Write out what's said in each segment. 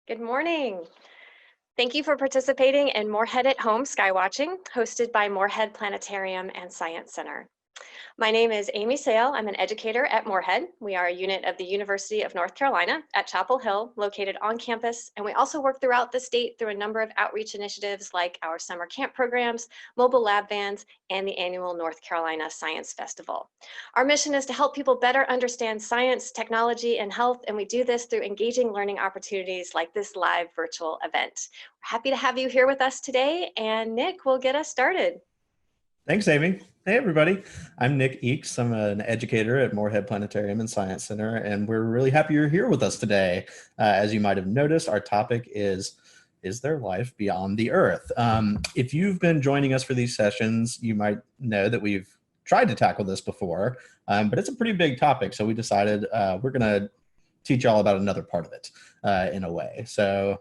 Good morning. Thank you for participating in Morehead at Home Skywatching, hosted by Morehead Planetarium and Science Center. My name is Amy Sale. I'm an educator at Morehead. We are a unit of the University of North Carolina at Chapel Hill, located on campus, and we also work throughout the state through a number of outreach initiatives like our summer camp programs, mobile lab vans, and the annual North Carolina Science Festival. Our mission is to help people better understand science, technology, and health, and we do this through engaging learning opportunities like this live virtual event. We're happy to have you here with us today, and Nick will get us started. Thanks, Amy. Hey, everybody. I'm Nick Eakes. I'm an educator at Morehead Planetarium and Science Center, and we're really happy you're here with us today. As you might have noticed, our topic is there life beyond the Earth? If you've been joining us for these sessions, you might know that we've tried to tackle this before, but it's a pretty big topic, so we decided we're going to teach you all about another part of it in a way. So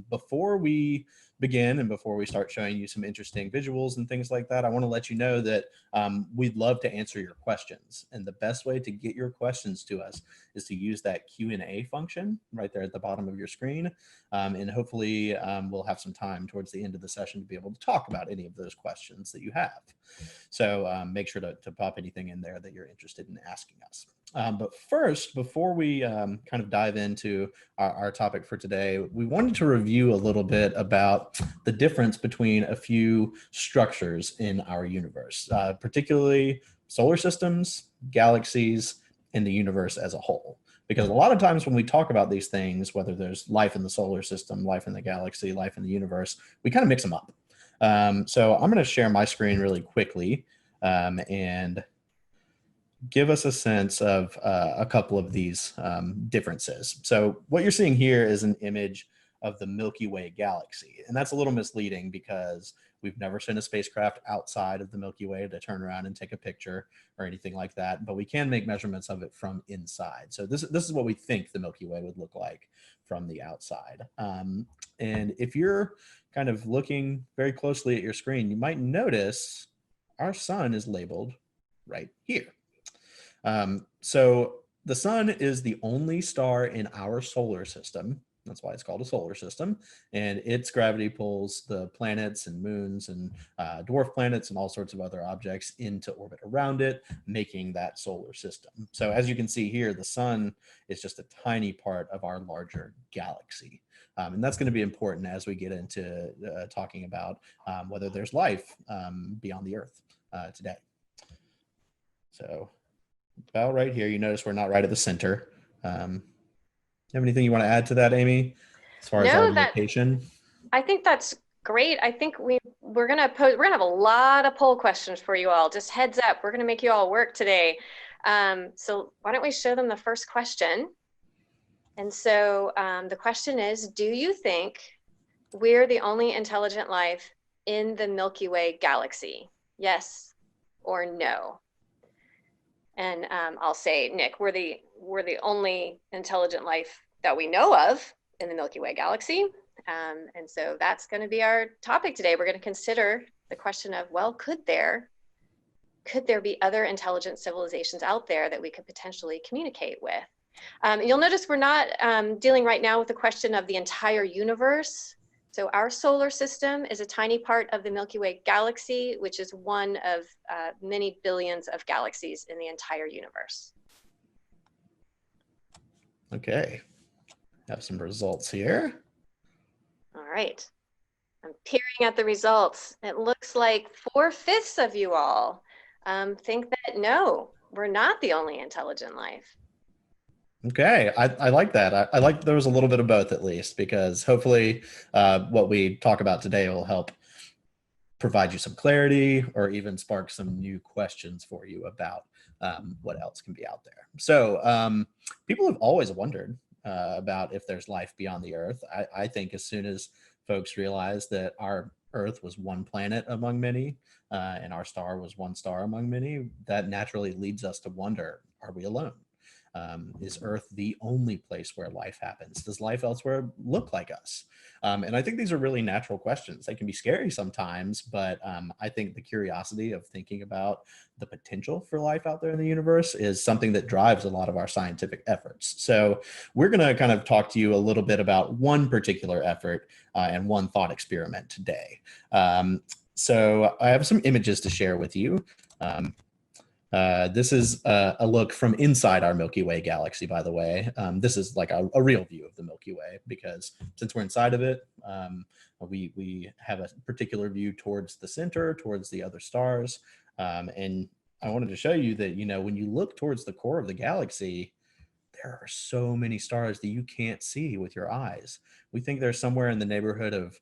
before we begin and before we start showing you some interesting visuals and things like that, I want to let you know that we'd love to answer your questions. And the best way to get your questions to us is to use that Q&A function right there at the bottom of your screen. And hopefully we'll have some time towards the end of the session to be able to talk about any of those questions that you have. So make sure to pop anything in there that you're interested in asking us. But first, before we kind of dive into our topic for today, we wanted to review a little bit about the difference between a few structures in our universe, particularly solar systems, galaxies, and the universe as a whole. Because a lot of times when we talk about these things, whether there's life in the solar system, life in the galaxy, life in the universe, we kind of mix them up. So I'm going to share my screen really quickly and give us a sense of a couple of these differences. So what you're seeing here is an image of the Milky Way galaxy. And that's a little misleading because we've never sent a spacecraft outside of the Milky Way to turn around and take a picture or anything like that, but we can make measurements of it from inside. So this is what we think the Milky Way would look like from the outside. And if you're kind of looking very closely at your screen, you might notice our sun is labeled right here. So the sun is the only star in our solar system. That's why it's called a solar system. And its gravity pulls the planets and moons and dwarf planets and all sorts of other objects into orbit around it, making that solar system. So as you can see here, the sun is just a tiny part of our larger galaxy. And that's going to be important as we get into talking about whether there's life beyond the Earth today. So about right here, you notice we're not right at the center. Have anything you want to add to that, Amy, as far as our location? I think that's great. I think we're gonna have a lot of poll questions for you all. Just heads up, we're gonna make you all work today. So why don't we show them the first question? And so the question is, do you think we're the only intelligent life in the Milky Way galaxy? Yes or no? And I'll say, Nick, we're the only intelligent life that we know of in the Milky Way galaxy. And so that's going to be our topic today. We're going to consider the question of, well, could there be other intelligent civilizations out there that we could potentially communicate with? You'll notice we're not dealing right now with the question of the entire universe. So our solar system is a tiny part of the Milky Way galaxy, which is one of many billions of galaxies in the entire universe. Okay, have some results here. All right, I'm peering at the results. It looks like 4/5 of you all think that no, we're not the only intelligent life. Okay, I like that. I like there was a little bit of both at least, because hopefully what we talk about today will help provide you some clarity or even spark some new questions for you about what else can be out there. So people have always wondered about if there's life beyond the Earth. I think as soon as folks realized that our Earth was one planet among many and our star was one star among many, that naturally leads us to wonder, are we alone? Is Earth the only place where life happens? Does life elsewhere look like us? And I think these are really natural questions. They can be scary sometimes, but I think the curiosity of thinking about the potential for life out there in the universe is something that drives a lot of our scientific efforts. So we're going to kind of talk to you a little bit about one particular effort and one thought experiment today. So I have some images to share with you. This is a look from inside our Milky Way galaxy, by the way. This is like a real view of the Milky Way, because since we're inside of it, we have a particular view towards the center, towards the other stars. And I wanted to show you that, when you look towards the core of the galaxy, there are so many stars that you can't see with your eyes. We think there's somewhere in the neighborhood of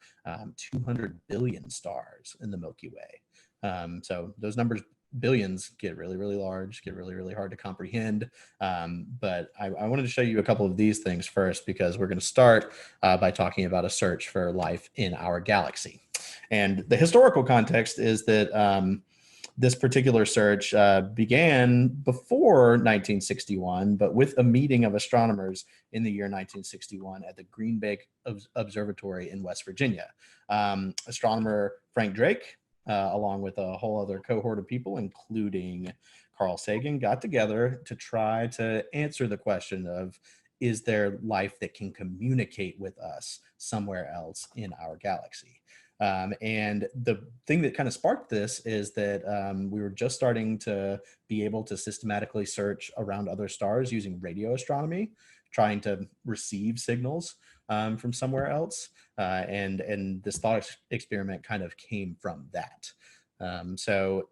200 billion stars in the Milky Way. So those numbers, billions, get really, really large, get really, really hard to comprehend. But I wanted to show you a couple of these things first, because we're going to start by talking about a search for life in our galaxy. And the historical context is that this particular search began before 1961, but with a meeting of astronomers in the year 1961 at the Green Bay Observatory in West Virginia. Astronomer Frank Drake, along with a whole other cohort of people, including Carl Sagan, got together to try to answer the question of, is there life that can communicate with us somewhere else in our galaxy? And the thing that kind of sparked this is that we were just starting to be able to systematically search around other stars using radio astronomy, trying to receive signals from somewhere else. And this thought experiment kind of came from that. So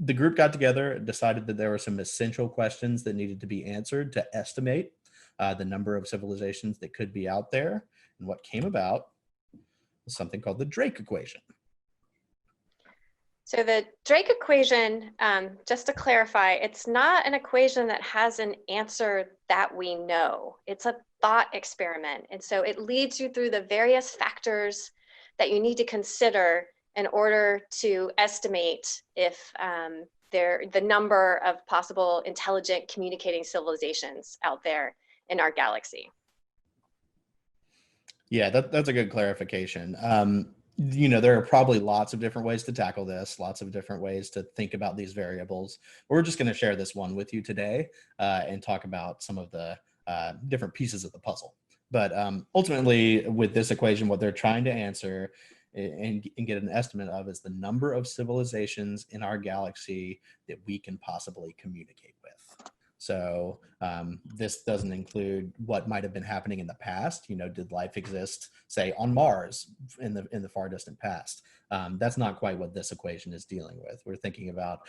the group got together, decided that there were some essential questions that needed to be answered to estimate the number of civilizations that could be out there. And what came about was something called the Drake equation. So the Drake equation, just to clarify, it's not an equation that has an answer that we know. It's a thought experiment. And so it leads you through the various factors that you need to consider in order to estimate if the number of possible intelligent communicating civilizations out there in our galaxy. Yeah, that's a good clarification. There are probably lots of different ways to tackle this, lots of different ways to think about these variables. We're just going to share this one with you today and talk about some of the different pieces of the puzzle. But ultimately, with this equation, what they're trying to answer and get an estimate of is the number of civilizations in our galaxy that we can possibly communicate with. So this doesn't include what might have been happening in the past. Did life exist, say, on Mars in the far distant past? That's not quite what this equation is dealing with. We're thinking about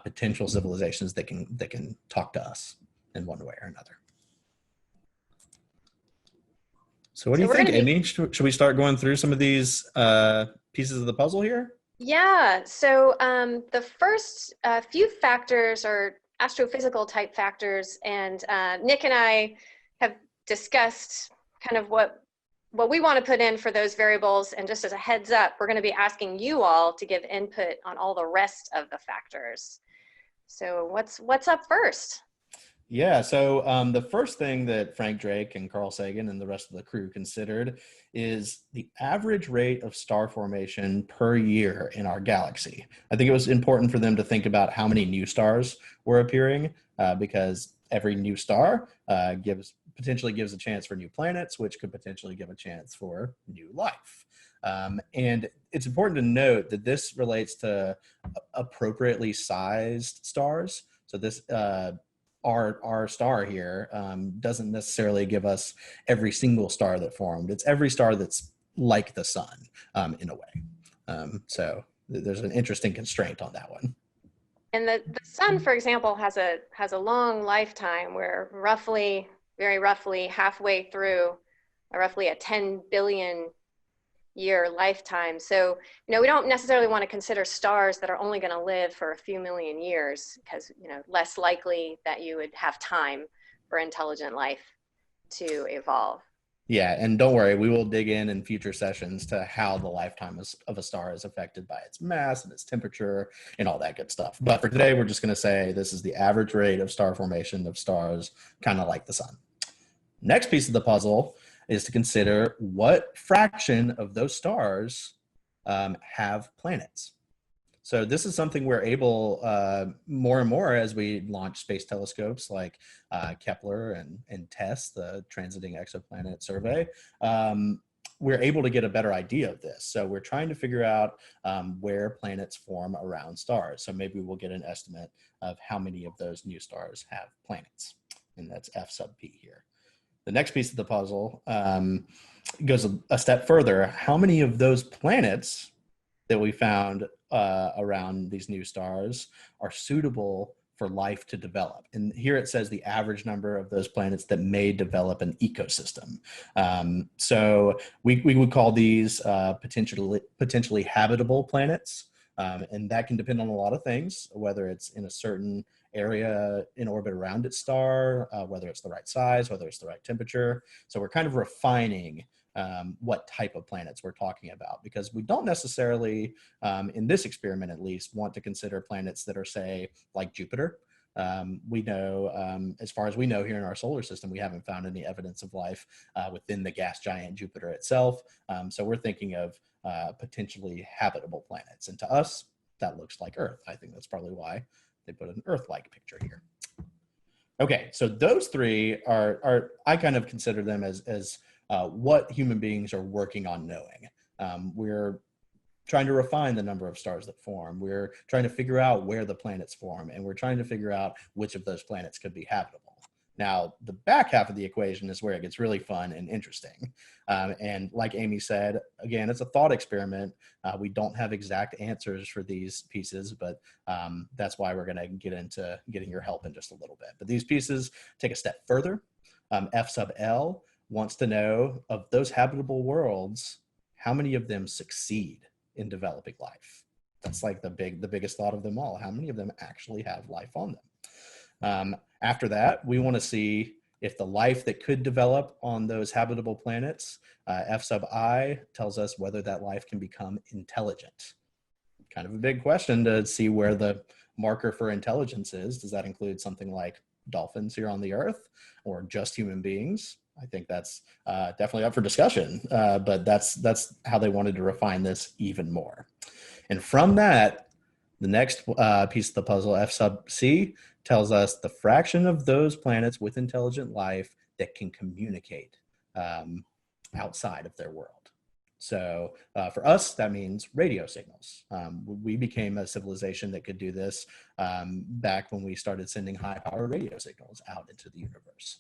potential civilizations that can talk to us in one way or another. So what do you think, Amy? Should we start going through some of these pieces of the puzzle here? Yeah. So the first few factors are astrophysical type factors, and Nick and I have discussed kind of what we want to put in for those variables. And just as a heads up, we're going to be asking you all to give input on all the rest of the factors. So what's up first? Yeah, so the first thing that Frank Drake and Carl Sagan and the rest of the crew considered is the average rate of star formation per year in our galaxy. I think it was important for them to think about how many new stars were appearing because every new star potentially gives a chance for new planets, which could potentially give a chance for new life. And it's important to note that this relates to appropriately sized stars. So this our star here doesn't necessarily give us every single star that formed. It's every star that's like the sun in a way. So there's an interesting constraint on that one. And the sun, for example, has a long lifetime. Where very roughly halfway through roughly a 10 billion year lifetime. So, we don't necessarily want to consider stars that are only going to live for a few million years, because, less likely that you would have time for intelligent life to evolve. Yeah, and don't worry, we will dig in future sessions to how the lifetime of a star is affected by its mass and its temperature and all that good stuff. But for today, we're just going to say this is the average rate of star formation of stars, kind of like the sun. Next piece of the puzzle is to consider what fraction of those stars have planets. So this is something we're able more and more as we launch space telescopes like Kepler and TESS, the Transiting Exoplanet Survey. We're able to get a better idea of this. So we're trying to figure out where planets form around stars. So maybe we'll get an estimate of how many of those new stars have planets. And that's F sub P here. The next piece of the puzzle goes a step further. How many of those planets that we found around these new stars are suitable for life to develop? And here it says the average number of those planets that may develop an ecosystem. So we would call these potentially habitable planets. And that can depend on a lot of things, whether it's in a certain area in orbit around its star, whether it's the right size, whether it's the right temperature. So we're kind of refining what type of planets we're talking about, because we don't necessarily, in this experiment at least, want to consider planets that are, say, like Jupiter. We know, as far as we know here in our solar system, we haven't found any evidence of life within the gas giant Jupiter itself. So we're thinking of potentially habitable planets. And to us, that looks like Earth. I think that's probably why they put an Earth-like picture here. Okay, so those three are I kind of consider them as what human beings are working on knowing. We're trying to refine the number of stars that form. We're trying to figure out where the planets form, and we're trying to figure out which of those planets could be habitable. Now, the back half of the equation is where it gets really fun and interesting. And like Amy said, again, it's a thought experiment. We don't have exact answers for these pieces, but that's why we're going to get into getting your help in just a little bit. But these pieces take a step further. F sub L wants to know, of those habitable worlds, how many of them succeed in developing life? That's like the biggest thought of them all. How many of them actually have life on them? After that, we want to see if the life that could develop on those habitable planets, F sub I tells us whether that life can become intelligent. Kind of a big question to see where the marker for intelligence is. Does that include something like dolphins here on the Earth, or just human beings? I think that's definitely up for discussion, but that's how they wanted to refine this even more. And from that, the next piece of the puzzle, F sub C, tells us the fraction of those planets with intelligent life that can communicate outside of their world. So for us, that means radio signals. We became a civilization that could do this back when we started sending high-power radio signals out into the universe.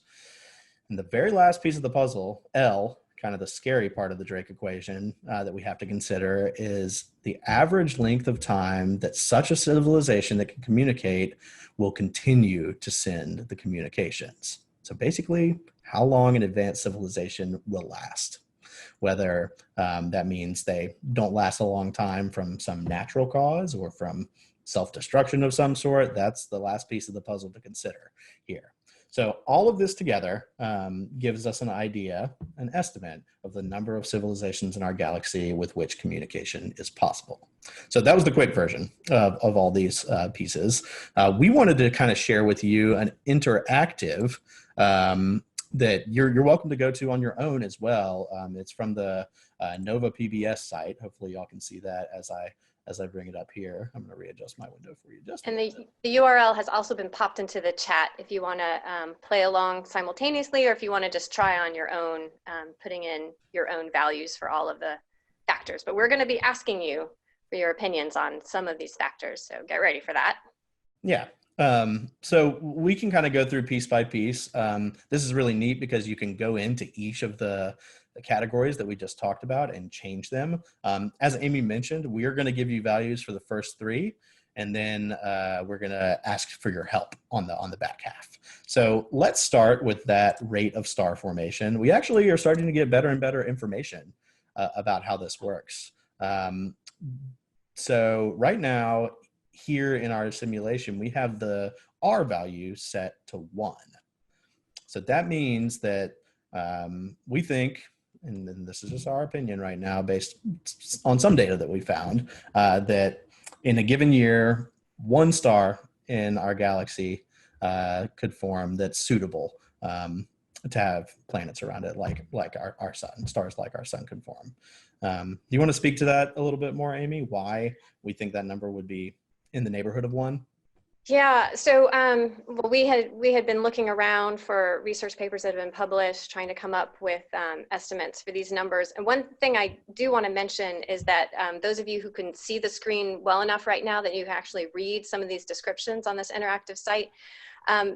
And the very last piece of the puzzle, L, kind of the scary part of the Drake equation that we have to consider, is the average length of time that such a civilization that can communicate will continue to send the communications. So basically, how long an advanced civilization will last. Whether that means they don't last a long time from some natural cause or from self-destruction of some sort, that's the last piece of the puzzle to consider here. So all of this together gives us an idea, an estimate of the number of civilizations in our galaxy with which communication is possible. So that was the quick version of all these pieces. We wanted to kind of share with you an interactive that you're welcome to go to on your own as well. It's from the Nova PBS site. Hopefully y'all can see that as I bring it up here. I'm going to readjust my window for you just and the URL has also been popped into the chat if you want to play along simultaneously, or if you want to just try on your own, putting in your own values for all of the factors. But we're going to be asking you for your opinions on some of these factors, so get ready for that. Yeah. So we can kind of go through piece by piece. This is really neat because you can go into each of the categories that we just talked about and change them. As Amy mentioned, we are going to give you values for the first three, and then we're going to ask for your help on the back half. So let's start with that rate of star formation. We actually are starting to get better and better information about how this works. So right now, here in our simulation, we have the R value set to 1. So that means that We think, and this is just our opinion right now based on some data that we found, that in a given year, one star in our galaxy could form that's suitable to have planets around it, like our sun, stars like our sun could form. Do you want to speak to that a little bit more, Amy? Why we think that number would be in the neighborhood of one? Yeah, so well, we had been looking around for research papers that have been published, trying to come up with estimates for these numbers. And one thing I do want to mention is that those of you who can see the screen well enough right now that you can actually read some of these descriptions on this interactive site.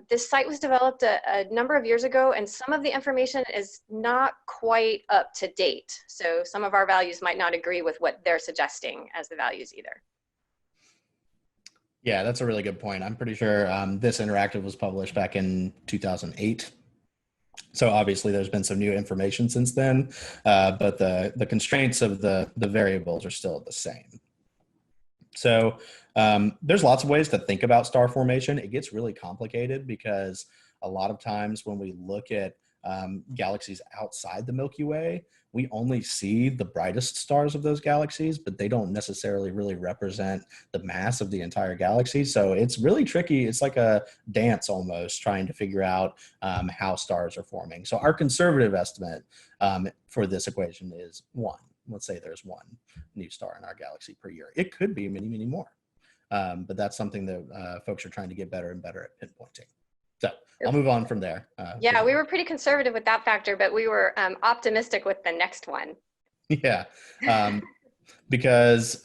This site was developed a number of years ago, and some of the information is not quite up to date. So some of our values might not agree with what they're suggesting as the values either. Yeah, that's a really good point. I'm pretty sure this interactive was published back in 2008. So obviously there's been some new information since then, but the constraints of the variables are still the same. So there's lots of ways to think about star formation. It gets really complicated because a lot of times when we look at galaxies outside the Milky Way, we only see the brightest stars of those galaxies, but they don't necessarily really represent the mass of the entire galaxy. So it's really tricky. It's like a dance almost, trying to figure out how stars are forming. So our conservative estimate for this equation is 1. Let's say there's 1 new star in our galaxy per year. It could be many, many more. But that's something that folks are trying to get better and better at pinpointing. So I'll move on from there. Yeah, we were pretty conservative with that factor, but we were optimistic with the next one. Yeah, because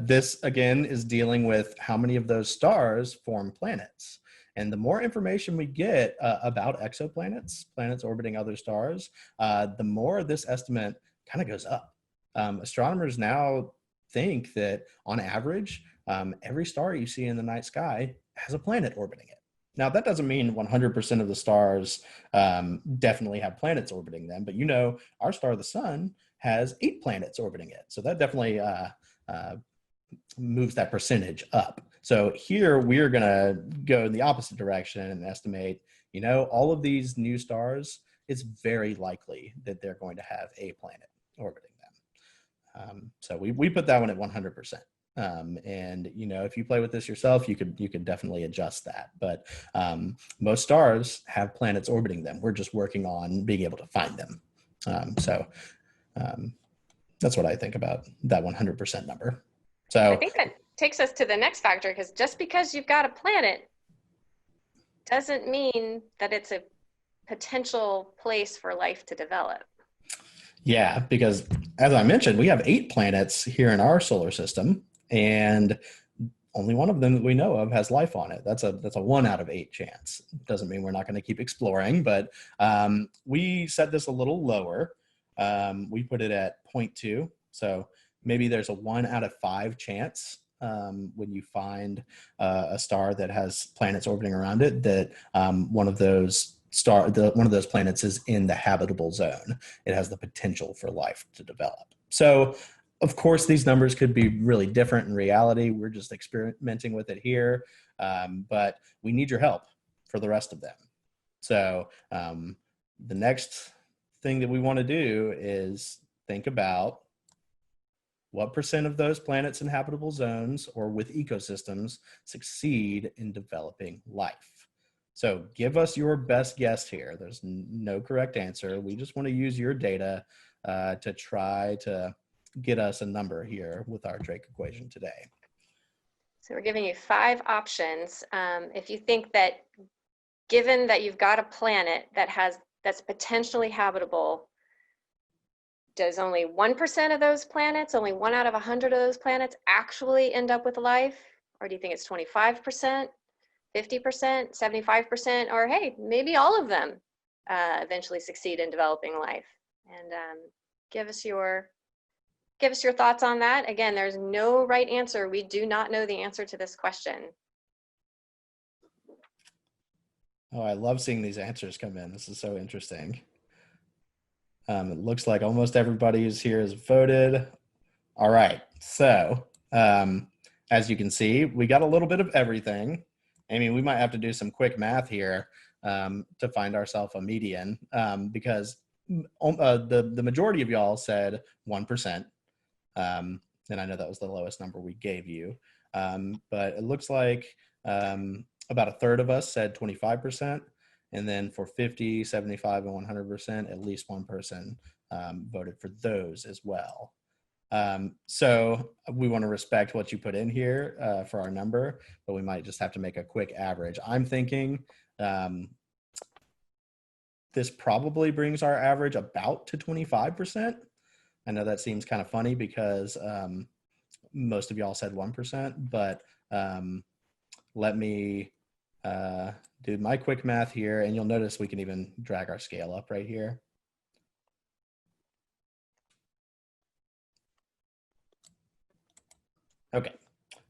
this, again, is dealing with how many of those stars form planets. And the more information we get about exoplanets, planets orbiting other stars, the more this estimate kind of goes up. Astronomers now think that on average, every star you see in the night sky has a planet orbiting it. Now, that doesn't mean 100% of the stars definitely have planets orbiting them, but our star, the sun, has 8 planets orbiting it. So that definitely moves that percentage up. So here we're going to go in the opposite direction and estimate, all of these new stars, it's very likely that they're going to have a planet orbiting them. So we put that one at 100%. And if you play with this yourself, you could definitely adjust that. But most stars have planets orbiting them. We're just working on being able to find them. So that's what I think about that 100% number. So I think that takes us to the next factor, because just because you've got a planet doesn't mean that it's a potential place for life to develop. Yeah, because as I mentioned, we have 8 planets here in our solar system, and only one of them that we know of has life on it. That's a 1 out of 8 chance. Doesn't mean we're not going to keep exploring, but we set this a little lower. We put it at 0.2. So maybe there's a 1 out of 5 chance when you find a star that has planets orbiting around it that one of those planets is in the habitable zone. It has the potential for life to develop. So of course, these numbers could be really different in reality. We're just experimenting with it here, but we need your help for the rest of them. So the next thing that we want to do is think about what % of those planets in habitable zones or with ecosystems succeed in developing life. So give us your best guess here. There's no correct answer. We just want to use your data to try to get us a number here with our Drake equation today. So we're giving you 5 options. If you think that, given that you've got a planet that's potentially habitable, does only 1% of those planets, only 1 out of 100 of those planets actually end up with life? Or do you think it's 25%, 50%, 75%, or hey, maybe all of them eventually succeed in developing life? And give us your thoughts on that. Again, there's no right answer. We do not know the answer to this question. Oh, I love seeing these answers come in. This is so interesting. It looks like almost everybody who's here has voted. All right. So as you can see, we got a little bit of everything. I mean, we might have to do some quick math here. to find ourselves a median, because the majority of y'all said 1%. And I know that was the lowest number we gave you. But it looks like about a third of us said 25%. And then for 50, 75, and 100%, at least one person voted for those as well. So we want to respect what you put in here for our number, but we might just have to make a quick average. I'm thinking this probably brings our average about to 25%. I know that seems kind of funny because most of y'all said 1%, but let me do my quick math here, and you'll notice we can even drag our scale up right here. Okay,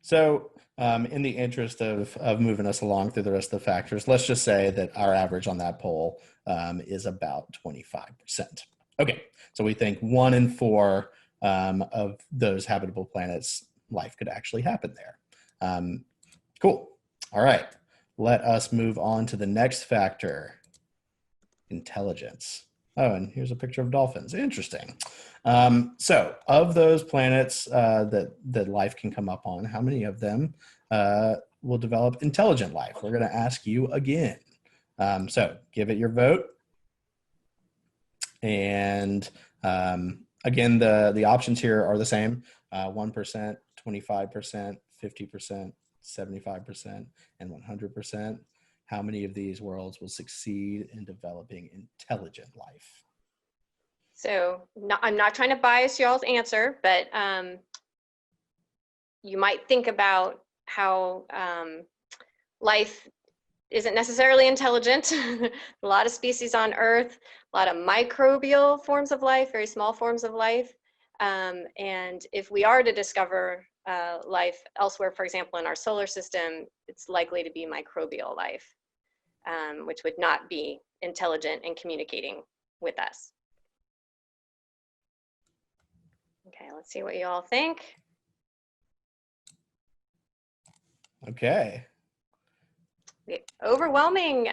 so in the interest of moving us along through the rest of the factors, let's just say that our average on that poll is about 25%. Okay, so we think 1 in 4 of those habitable planets, life could actually happen there. Cool. All right, let us move on to the next factor, intelligence. Oh, and here's a picture of dolphins. Interesting. So of those planets that life can come up on, how many of them will develop intelligent life? We're going to ask you again. So give it your vote. And again, the options here are the same: 1%, 25%, 50%, 75%, and 100%. How many of these worlds will succeed in developing intelligent life? So I'm not trying to bias y'all's answer, but you might think about how life isn't necessarily intelligent. A lot of species on Earth, a lot of microbial forms of life, very small forms of life. And if we are to discover life elsewhere, for example, in our solar system, it's likely to be microbial life, which would not be intelligent and communicating with us. Okay, let's see what you all think. Okay. The overwhelming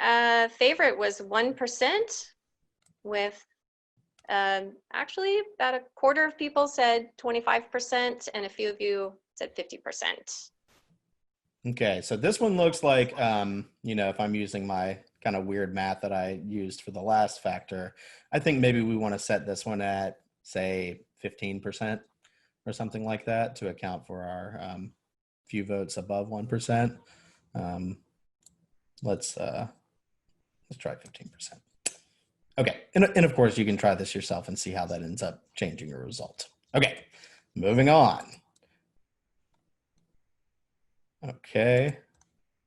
favorite was 1%, with actually about a quarter of people said 25%, and a few of you said 50%. Okay, so this one looks like, if I'm using my kind of weird math that I used for the last factor, I think maybe we want to set this one at, say, 15% or something like that to account for our few votes above 1%. Let's try 15%. Okay, and of course you can try this yourself and see how that ends up changing your result. Okay, moving on. Okay,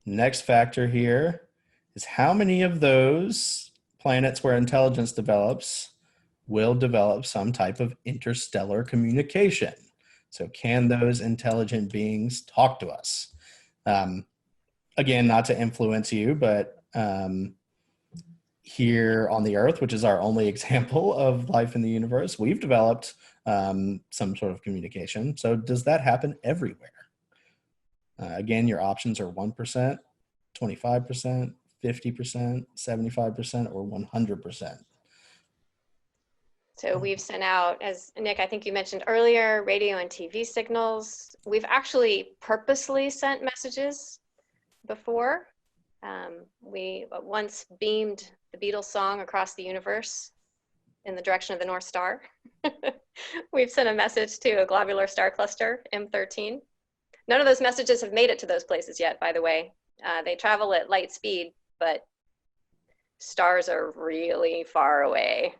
next factor here is how many of those planets where intelligence develops will develop some type of interstellar communication. So can those intelligent beings talk to us? Again, not to influence you, but here on the Earth, which is our only example of life in the universe, we've developed some sort of communication. So does that happen everywhere? Again, your options are 1%, 25%, 50%, 75%, or 100%. So we've sent out, as Nick, I think you mentioned earlier, radio and TV signals. We've actually purposely sent messages before. We once beamed the Beatles song across the universe in the direction of the North Star. We've sent a message to a globular star cluster, M13. None of those messages have made it to those places yet, by the way. They travel at light speed, but stars are really far away.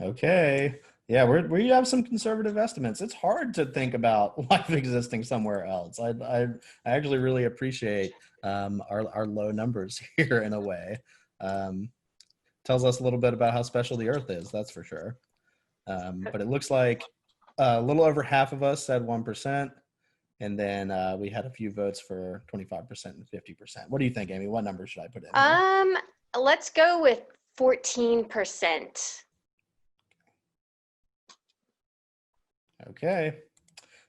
Okay. Yeah, we have some conservative estimates. It's hard to think about life existing somewhere else. I actually really appreciate our low numbers here in a way. Tells us a little bit about how special the Earth is, that's for sure. But it looks like a little over half of us said 1%, and then we had a few votes for 25% and 50%. What do you think, Amy? What number should I put in here? Let's go with 14%. Okay,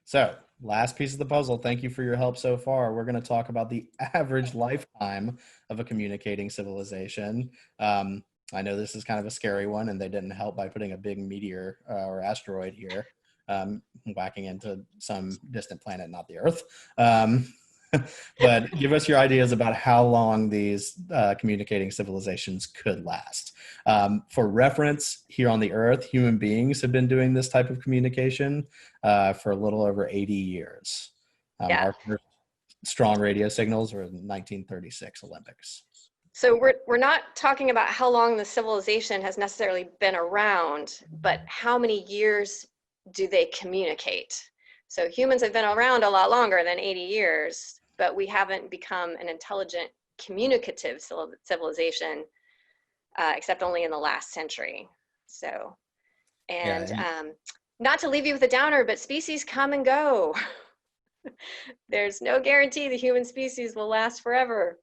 so Last piece of the puzzle. Thank you for your help so far. We're going to talk about the average lifetime of a communicating civilization. I know this is kind of a scary one, and they didn't help by putting a big meteor or asteroid here, whacking into some distant planet, not the Earth. But give us your ideas about how long these communicating civilizations could last. For reference, here on the Earth, human beings have been doing this type of communication for a little over 80 years. Yeah. Our first strong radio signals were in 1936 Olympics. So we're not talking about how long the civilization has necessarily been around, but how many years do they communicate? So humans have been around a lot longer than 80 years, but we haven't become an intelligent, communicative civilization, except only in the last century. So, and not to leave you with a downer, but species come and go. There's no guarantee the human species will last forever.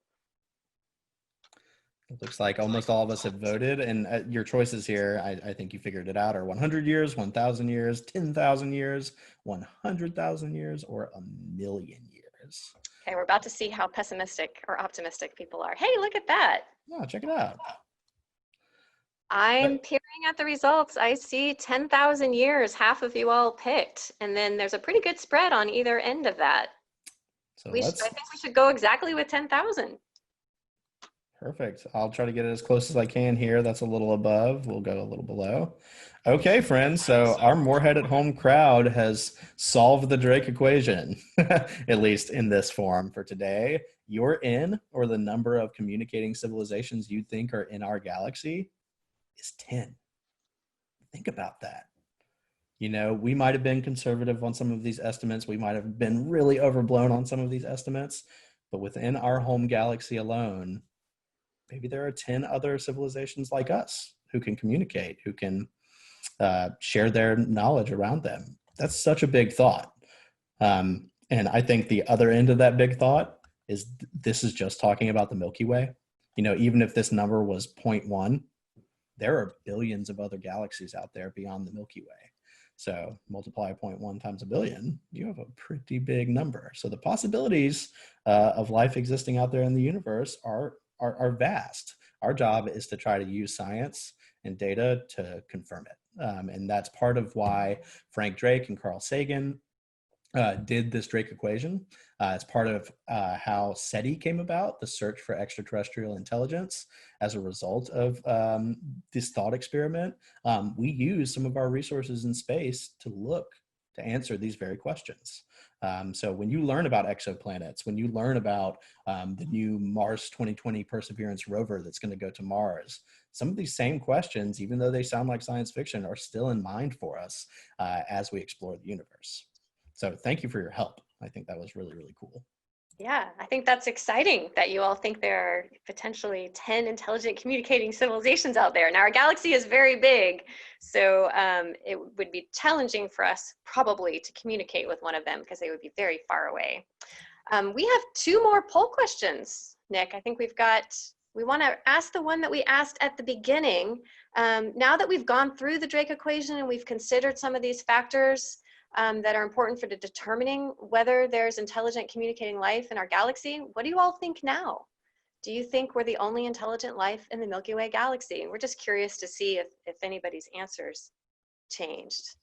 It looks like almost all of us have voted, and your choices here, I think you figured it out, are 100 years, 1,000 years, 10,000 years, 100,000 years, or a million years. Okay, we're about to see how pessimistic or optimistic people are. Hey, look at that. Oh, check it out. I'm peering at the results. I see 10,000 years, half of you all picked. And then there's a pretty good spread on either end of that. So I think we should go exactly with 10,000. Perfect. I'll try to get it as close as I can here. That's a little above. We'll go a little below. Okay, friends. So our Morehead at Home crowd has solved the Drake equation, at least in this form for today. Your N, or the number of communicating civilizations you think are in our galaxy, is 10. Think about that. You know, we might have been conservative on some of these estimates. We might have been really overblown on some of these estimates. But within our home galaxy alone, maybe there are 10 other civilizations like us who can communicate, who can share their knowledge around them. That's such a big thought. And I think the other end of that big thought is this is just talking about the Milky Way. You know, even if this number was 0.1, there are billions of other galaxies out there beyond the Milky Way. So multiply 0.1 times a billion, you have a pretty big number. So the possibilities of life existing out there in the universe are vast. Our job is to try to use science and data to confirm it. And that's part of why Frank Drake and Carl Sagan did this Drake equation. It's part of how SETI came about, the search for extraterrestrial intelligence, as a result of this thought experiment. We use some of our resources in space to answer these very questions. So when you learn about exoplanets, when you learn about the new Mars 2020 Perseverance rover that's going to go to Mars, some of these same questions, even though they sound like science fiction, are still in mind for us as we explore the universe. So thank you for your help. I think that was really, really cool. Yeah, I think that's exciting that you all think there are potentially 10 intelligent communicating civilizations out there. Now, our galaxy is very big, so it would be challenging for us probably to communicate with one of them because they would be very far away. We have 2 more poll questions, Nick. I think we want to ask the one that we asked at the beginning. Now that we've gone through the Drake equation and we've considered some of these factors, that are important for determining whether there's intelligent communicating life in our galaxy. What do you all think now? Do you think we're the only intelligent life in the Milky Way galaxy? And we're just curious to see if anybody's answers changed.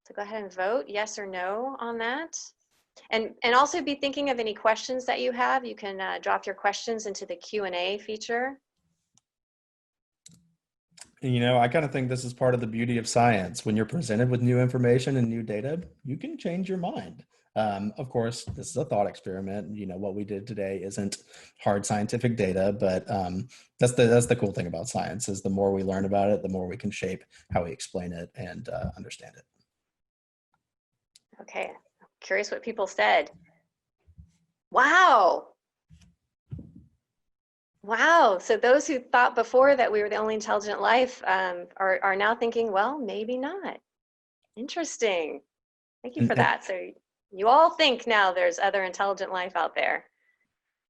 So go ahead and vote yes or no on that. And also be thinking of any questions that you have. You can drop your questions into the Q&A feature. You know, I kind of think this is part of the beauty of science. When you're presented with new information and new data, you can change your mind. Of course, this is a thought experiment. You know, what we did today isn't hard scientific data, but that's the cool thing about science is the more we learn about it, the more we can shape how we explain it and understand it. Okay, curious what people said. Wow. Wow, so those who thought before that we were the only intelligent life are now thinking, well, maybe not. Interesting. Thank you for that. So you all think now there's other intelligent life out there.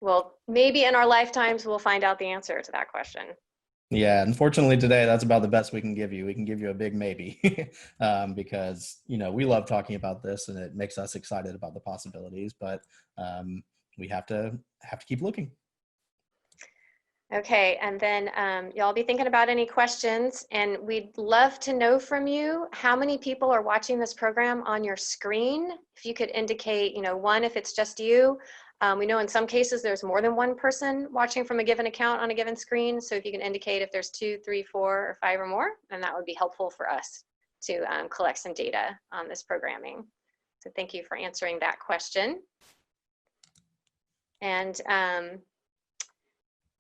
Well, maybe in our lifetimes we'll find out the answer to that question. Yeah, unfortunately today that's about the best we can give you. We can give you a big maybe because we love talking about this and it makes us excited about the possibilities, but we have to keep looking. Okay, and then y'all be thinking about any questions, and we'd love to know from you how many people are watching this program on your screen. If you could indicate, one, if it's just you. We know in some cases there's more than one person watching from a given account on a given screen, so if you can indicate if there's 2, 3, 4, or 5 or more, then that would be helpful for us to collect some data on this programming. So thank you for answering that question. And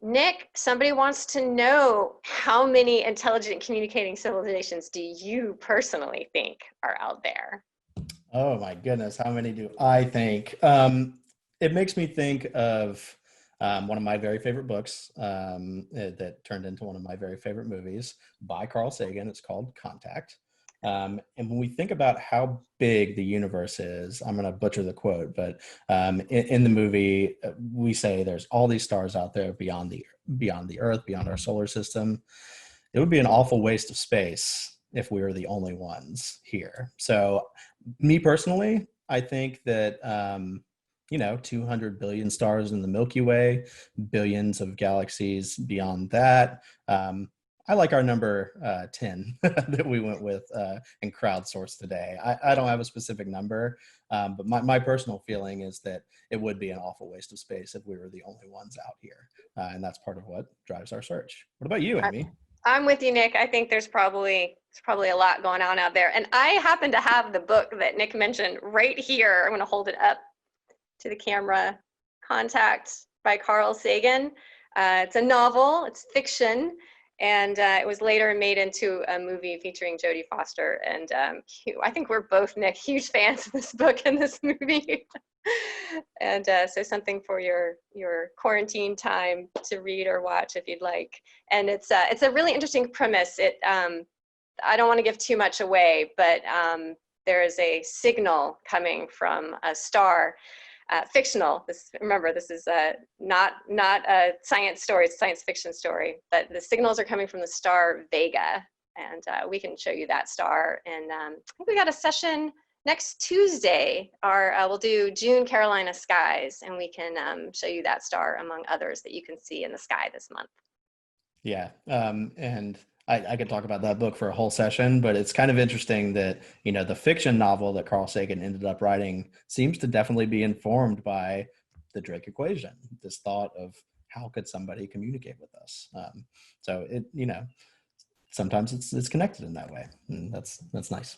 Nick, somebody wants to know how many intelligent communicating civilizations do you personally think are out there? Oh my goodness, how many do I think? It makes me think of one of my very favorite books that turned into one of my very favorite movies by Carl Sagan. It's called Contact. And when we think about how big the universe is, I'm going to butcher the quote, but in the movie, we say there's all these stars out there beyond the Earth, beyond our solar system. It would be an awful waste of space if we were the only ones here. So, me personally, I think that 200 billion stars in the Milky Way, billions of galaxies beyond that. I like our number 10 that we went with and crowdsourced today. I don't have a specific number, but my personal feeling is that it would be an awful waste of space if we were the only ones out here. And that's part of what drives our search. What about you, Amy? I'm with you, Nick. I think there's probably a lot going on out there. And I happen to have the book that Nick mentioned right here. I'm going to hold it up to the camera. Contact by Carl Sagan. It's a novel. It's fiction. And it was later made into a movie featuring Jodie Foster. And I think we're both, Nick, huge fans of this book and this movie. And so something for your quarantine time to read or watch if you'd like. And it's a really interesting premise. I don't want to give too much away, but there is a signal coming from a star. Fictional. Remember, this is not a science story. It's a science fiction story. But the signals are coming from the star Vega, and we can show you that star. And I think we got a session next Tuesday. We'll do June Carolina skies, and we can show you that star among others that you can see in the sky this month. Yeah, and I could talk about that book for a whole session, but it's kind of interesting that, the fiction novel that Carl Sagan ended up writing seems to definitely be informed by the Drake equation, this thought of how could somebody communicate with us. So sometimes it's connected in that way. And that's nice.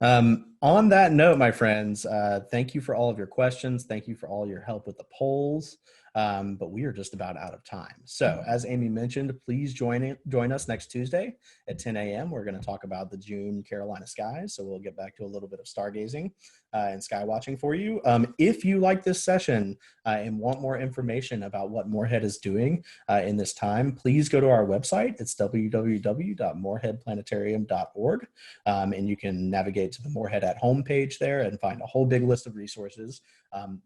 On that note, my friends, thank you for all of your questions. Thank you for all your help with the polls. But we are just about out of time. So as Amy mentioned, please join us next Tuesday at 10 a.m. We're going to talk about the June Carolina skies. So we'll get back to a little bit of stargazing and sky watching for you. If you like this session and want more information about what Morehead is doing in this time, please go to our website. It's www.moreheadplanetarium.org. And you can navigate to the Morehead at Home page there and find a whole big list of resources.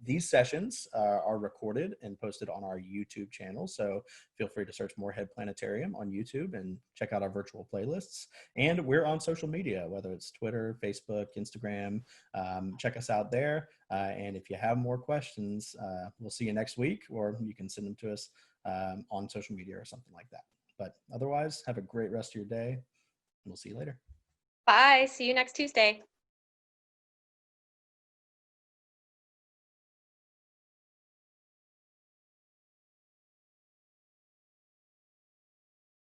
These sessions are recorded and posted on our YouTube channel, so feel free to search Morehead Planetarium on YouTube and check out our virtual playlists. And we're on social media, whether it's Twitter, Facebook, Instagram. Check us out there. And if you have more questions, we'll see you next week, or you can send them to us on social media or something like that. But otherwise, have a great rest of your day, and we'll see you later. Bye. See you next Tuesday.